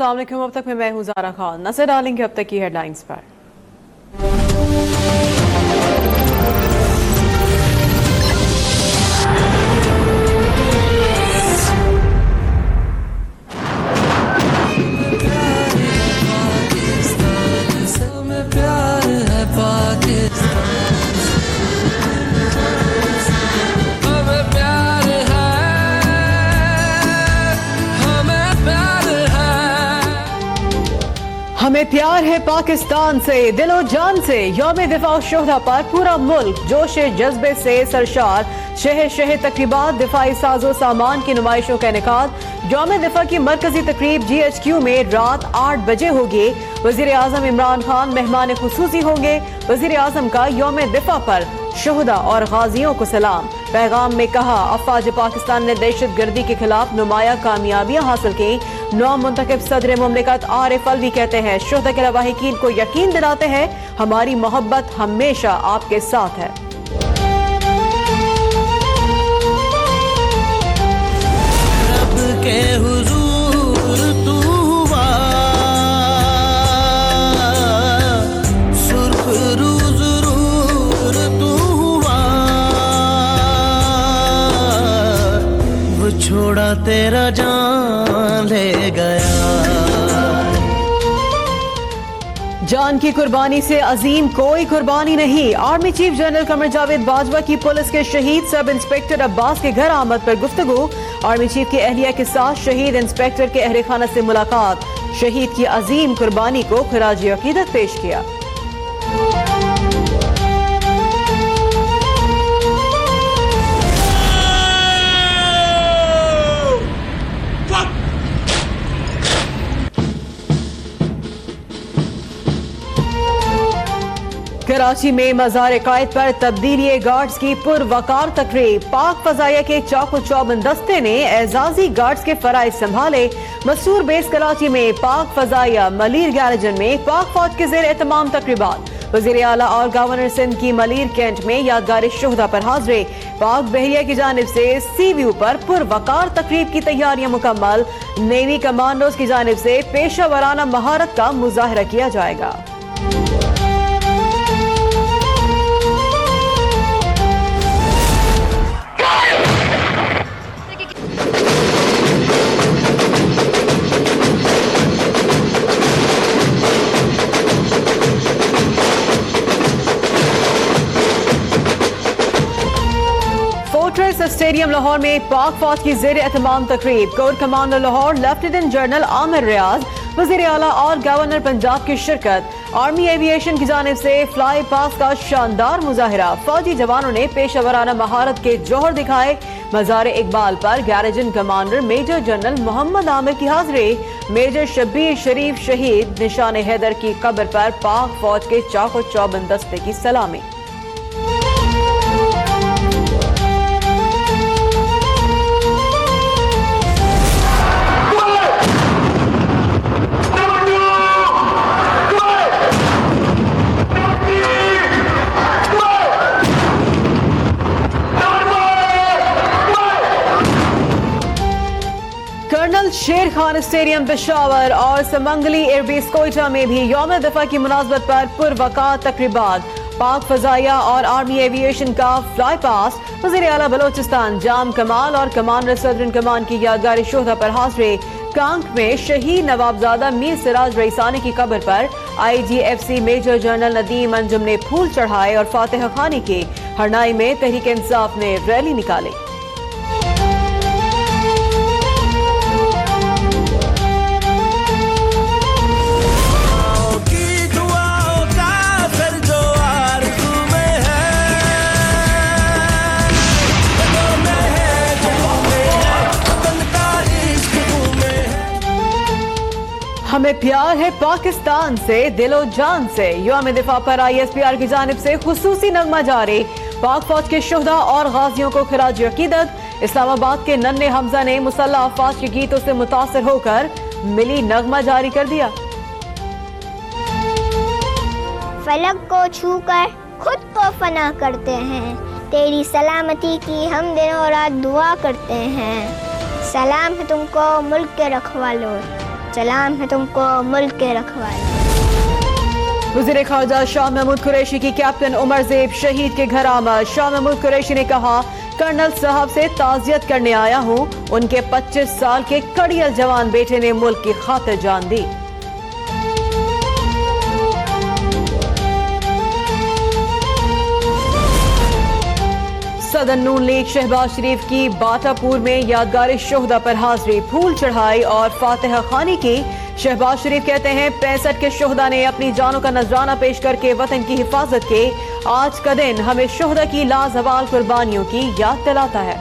अस्सलाम वालेकुम। अब तक मैं हूं ज़ारा खान। नजर डालेंगे अब तक की हेडलाइंस पर। हमें प्यार है पाकिस्तान से, दिलो जान से। यौम दिफा शोहदा पर पूरा मुल्क जोश जज्बे से सरशार। शहर शहर तकरीबात, दिफाई साजो सामान की नुमाइशों का इनेकाद। यौम दिफा की मरकजी तकरीब GHQ में रात 8 बजे होगी। वजीर आजम इमरान खान मेहमान खुसूसी होंगे। वजीर आजम का यौम दिफा पर शोहदा और गाजियों को सलाम। पैगाम में कहा, अफवाज पाकिस्तान ने दहशत गर्दी के खिलाफ नुमाया कामयाबियां हासिल की। नौ मुंतखब सदर मुमलिकत आरिफ अलवी कहते हैं, शोहदा के लवाहिकीन को यकीन दिलाते हैं हमारी मोहब्बत हमेशा आपके साथ है। रब के हुजूर तू हुआ, सुर्ख रूज रूर तू हुआ, वो छोड़ा तेरा जान ले गया। जान की कुर्बानी से अजीम कोई कुर्बानी नहीं। Army chief general Qamar Javed Bajwa की पुलिस के शहीद सब इंस्पेक्टर अब्बास के घर आमद पर गुफ्तगू। आर्मी चीफ की अहलिया के साथ शहीद इंस्पेक्टर के अहले खाना से मुलाकात। शहीद की अजीम कुर्बानी को खराज अकीदत पेश किया। कराची में मज़ार कायद पर तब्दीली गार्ड्स की पुरवकार तकरीब। पाक फजाइया के चाको चौबंद दस्ते ने एजाजी गार्ड्स के फराइज संभाले। मसूर बेस कराची में पाक फजाइया मलीर गैरेजन में पाक फौज के जेर एहतमाम तकरीबात। वज़ीर आला और गवर्नर सिंध की मलीर कैंट में यादगार शोहदा पर हाजिरी। पाक बहरिया की जानिब से सी व्यू पर पुरवकार तकरीब की तैयारियां मुकम्मल। नेवी कमांडोज की जानिब से पेशा वराना महारत का मुजाहरा किया जाएगा। स्टेडियम लाहौर में पाक फौज की जेर एहतमाम तकरीब। Corps commander Lahore lieutenant general Amir Riaz, वजीर आला और गवर्नर पंजाब की शिरकत। आर्मी एविएशन की जानिब से फ्लाई पास का शानदार मुजाहिरा। फौजी जवानों ने पेशा वराना महारत के जौहर दिखाए। मज़ार इकबाल पर garrison commander major general Mohammad Amir की हाजिरी। मेजर शब्बीर शरीफ शहीद निशान हैदर की कब्र पर पाक फौज के चाको चौबंद दस्ते की सलामी। कर्नल शेर खान स्टेडियम पेशावर और समंगली एयरबेस कोयटा में भी यौम दिफा की मुनासबत पर पुरवकार तकरीबात। पाक फजाइया और आर्मी एविएशन का फ्लाई पास। वज़ीर आला बलोचिस्तान जाम कमाल और कमांडर सदर कमान की यादगार शोहदा पर हाजिरी। कांक में शहीद नवाबजादा मीर सिराज रईसानी की कब्र पर IGFC major general Nadeem Anjum ने फूल चढ़ाए और फातिहा खानी की। हरनाई में तहरीक इंसाफ ने रैली निकाली। हमें प्यार है पाकिस्तान से, दिलो जान से। यौम दिफा पर ISPR की जानिब से खुसूसी नगमा जारी। पाक फौज के शोहदा और गाजियों को खराज अकीदत। इस्लामाबाद के नन्हे हमजा ने मुसल्लह अफवाज के गीतों से मुतासिर होकर मिली नगमा जारी कर दिया। फलक को छूकर खुद को फना करते हैं, तेरी सलामती की हम दिनों रात दुआ करते हैं। सलाम है तुमको मुल्क के रखवालों, सलाम है तुमको मुल्क के रखवाले। वज़ीर ख़ारजा शाह महमूद कुरैशी की कैप्टन उमर ज़ेब शहीद के घर आमद। शाह महमूद कुरैशी ने कहा, कर्नल साहब से ताज़ियत करने आया हूँ। उनके 25 साल के कड़ियल जवान बेटे ने मुल्क की खातिर जान दी। सदर नून लीग शहबाज शरीफ की बाटापुर में यादगार शोहदा पर हाजिरी, फूल चढ़ाई और फातिहा खानी की। शहबाज शरीफ कहते हैं, 65 के शोहदा ने अपनी जानों का नजराना पेश करके वतन की हिफाजत के। आज का दिन हमें शोहदा की लाजवाल कुर्बानियों की याद दिलाता है।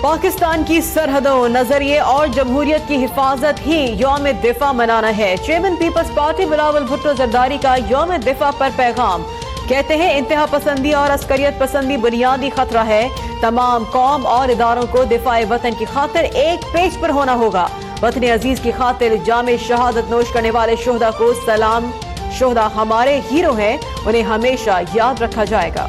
पाकिस्तान की सरहदों, नजरिए और जमहूरियत की हिफाजत ही यौम दिफा मनाना है। चेयरमैन पीपल्स पार्टी बिलावल भुट्टो जरदारी का यौम दिफा पर पैगाम। कहते हैं, इंतहा पसंदी और अस्करियत पसंदी बुनियादी खतरा है। तमाम कौम और इदारों को दिफाए वतन की खातिर एक पेज पर होना होगा। वतन अजीज की खातिर जामे शहादत नोश करने वाले शोहदा को सलाम। शोहदा हमारे हीरो हैं, उन्हें हमेशा याद रखा जाएगा।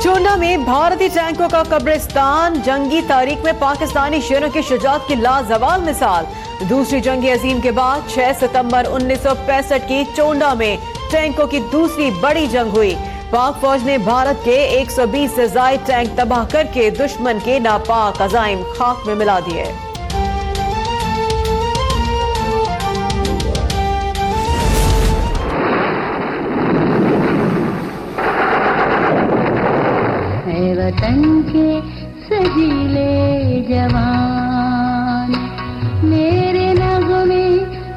चोंडा में भारतीय टैंकों का कब्रिस्तान, जंगी तारीख में पाकिस्तानी शेरों की शुजात की लाजवाल मिसाल। दूसरी जंग अजीम के बाद 6 सितंबर 1965 की चोंडा में टैंकों की दूसरी बड़ी जंग हुई। पाक फौज ने भारत के 120 से ज्यादा टैंक तबाह करके दुश्मन के नापाक अजाइम खाक में मिला दिए। वतन के सजीले जवान, मेरे नगमे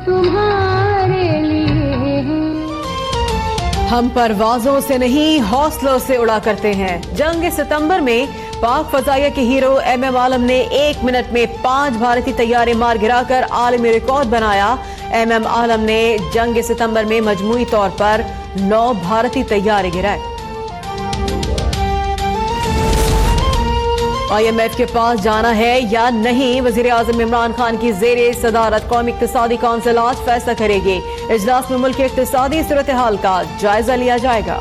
तुम्हारे लिए हैं। हम परवाजों से नहीं हौसलों से उड़ा करते हैं। जंग सितंबर में पाक फजाइया के हीरो MM आलम ने 1 मिनट में 5 भारतीय तैयारे मार गिराकर आलमी रिकॉर्ड बनाया। MM आलम ने जंग सितंबर में मजमूई तौर पर 9 भारतीय तैयारे गिराए। IMF के पास जाना है या नहीं, वजीर आजम इमरान खान की जेरे सदारत कौमी इक्तिसादी कौंसिल आज फैसला करेगी। इजलास में मुल्क की इक्तिसादी सूरत हाल का जायजा लिया जाएगा।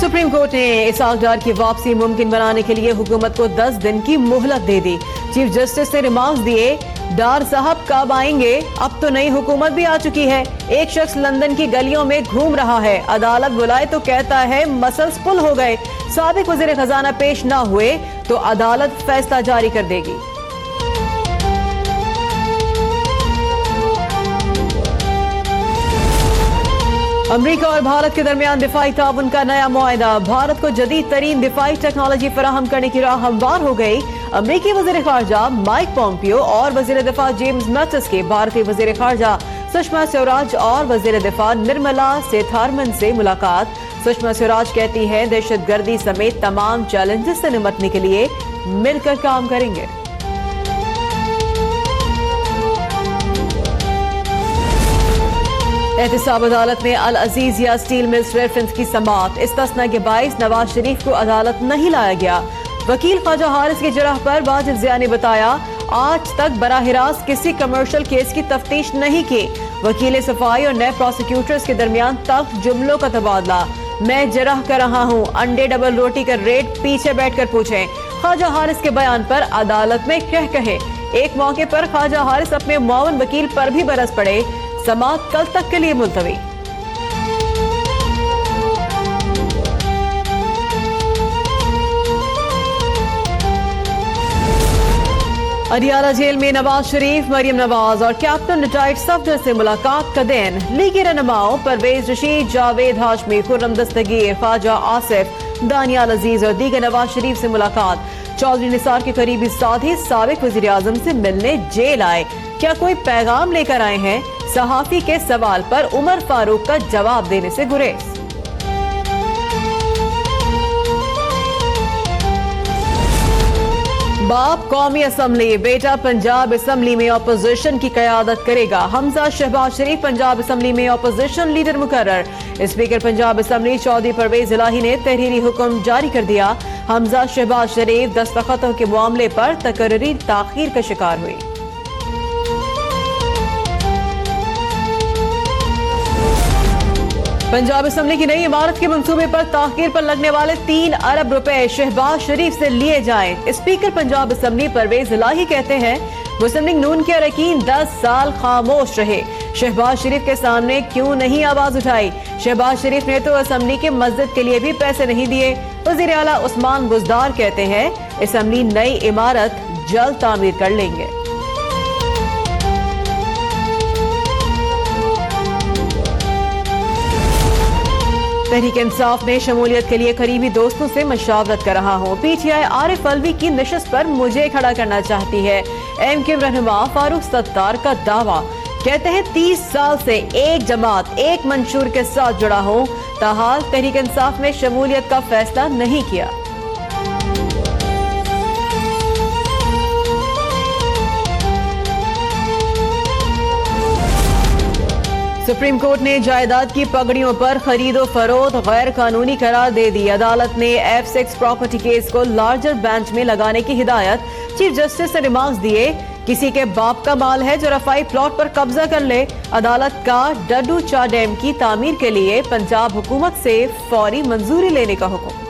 सुप्रीम कोर्ट ने इसहाक डार की वापसी मुमकिन बनाने के लिए हुकूमत को 10 दिन की मोहलत दे दी। चीफ जस्टिस ने रिमार्क्स दिए, डार साहब कब आएंगे? अब तो नई हुकूमत भी आ चुकी है। एक शख्स लंदन की गलियों में घूम रहा है, अदालत बुलाए तो कहता है मसल्स पुल हो गए। साबिक वज़ीर खजाना पेश ना हुए तो अदालत फैसला जारी कर देगी। अमरीका और भारत के दरमियान दिफाई ताउन का नया मुआहदा। भारत को जदीद तरीन दिफाई टेक्नोलॉजी फराहम करने की राह हमवार हो गई। अमरीकी वज़ीर ख़ारजा माइक पोम्पियो और वज़ीर दिफा जेम्स मैटिस के भारतीय वज़ीर ख़ारजा सुषमा स्वराज और वज़ीर दिफा निर्मला सीतारमन से मुलाकात। सुषमा स्वराज कहती हैं, दहशतगर्दी समेत तमाम चैलेंजेस से निपटने के लिए मिलकर काम करेंगे। एहतिसाब अदालत में अल अजीजिया स्टील मिल्स रेफरेंस की समाअत। इस्तिस्ना के बाइस नवाज शरीफ को अदालत नहीं लाया गया। वकील ख्वाजा हारिस की जराह पर वाजिद ज़िया ने बताया, आज तक बराह रास्त किसी कमर्शियल केस की तफ्तीश नहीं की। वकील सफाई और नए प्रोसिक्यूटर्स के दरमियान तल्ख जुमलों का तबादला। मैं जराह कर रहा हूँ, अंडे डबल रोटी का रेट पीछे बैठकर पूछें। ख्वाजा हारिस के बयान पर अदालत में कह कहे। एक मौके पर ख्वाजा हारिस अपने मुआवन वकील पर भी बरस पड़े। समाअत कल तक के लिए मुलतवी। अडियाला जेल में नवाज शरीफ, मरियम नवाज और कैप्टन रिटायर्ड सफदर से मुलाकात का दिन। लीगी रहनुमाओं परवेज रशीद, जावेद हाशमी, खुर्रम दस्तगीर, ख्वाजा आसिफ, दानियाल अजीज और दीगर नवाज शरीफ से मुलाकात। चौधरी निसार के करीबी साथी साबिक वजीर आजम से मिलने जेल आए। क्या कोई पैगाम लेकर आए हैं? सहाफी के सवाल पर उमर फारूक का जवाब देने से गुरेज। बाप कौमी असम्बली, बेटा पंजाब असम्बली में ऑपोजिशन की क़यादत करेगा। हमजा शहबाज शरीफ पंजाब असम्बली में ऑपोजिशन लीडर मुकर्रर। स्पीकर पंजाब असम्बली चौधरी परवेज इलाही ने तहरीरी हुक्म जारी कर दिया। हमजा शहबाज शरीफ दस्तखतों के मामले पर तकर्री ताखीर का शिकार हुई। पंजाब असम्बली की नई इमारत के मंसूबे पर ताखीर पर लगने वाले 3 अरब रुपए शहबाज शरीफ से लिए जाएं। स्पीकर पंजाब असम्बली परवेज इलाही कहते हैं मुस्लिम नून के अरकान 10 साल खामोश रहे, शहबाज शरीफ के सामने क्यों नहीं आवाज उठाई। शहबाज शरीफ ने तो असम्बली के मस्जिद के लिए भी पैसे नहीं दिए। वजीर आला उस्मान बुजदार कहते हैं असम्बली नई इमारत जल्द तामीर कर लेंगे। तहरीक इंसाफ में शमूलियत के लिए करीबी दोस्तों से मशावरत कर रहा हूँ। पीटीआई आरिफ अलवी की नशस्त पर मुझे खड़ा करना चाहती है। एमक्यू रहनुमा फारूक सत्तार का दावा, कहते हैं 30 साल से एक जमात एक मंशूर के साथ जुड़ा हूँ, ताहाल तहरीक इंसाफ में शमूलियत का फैसला नहीं किया। सुप्रीम कोर्ट ने जायदाद की पगड़ियों पर खरीदो फरोख्त गैर कानूनी करार दे दी। अदालत ने F6 प्रॉपर्टी केस को लार्जर बेंच में लगाने की हिदायत। चीफ जस्टिस ने रिमार्क्स दिए, किसी के बाप का माल है जो रफाई प्लॉट पर कब्जा कर ले। अदालत का डड्डू चा डैम की तामीर के लिए पंजाब हुकूमत से फौरी मंजूरी लेने का हुक्म।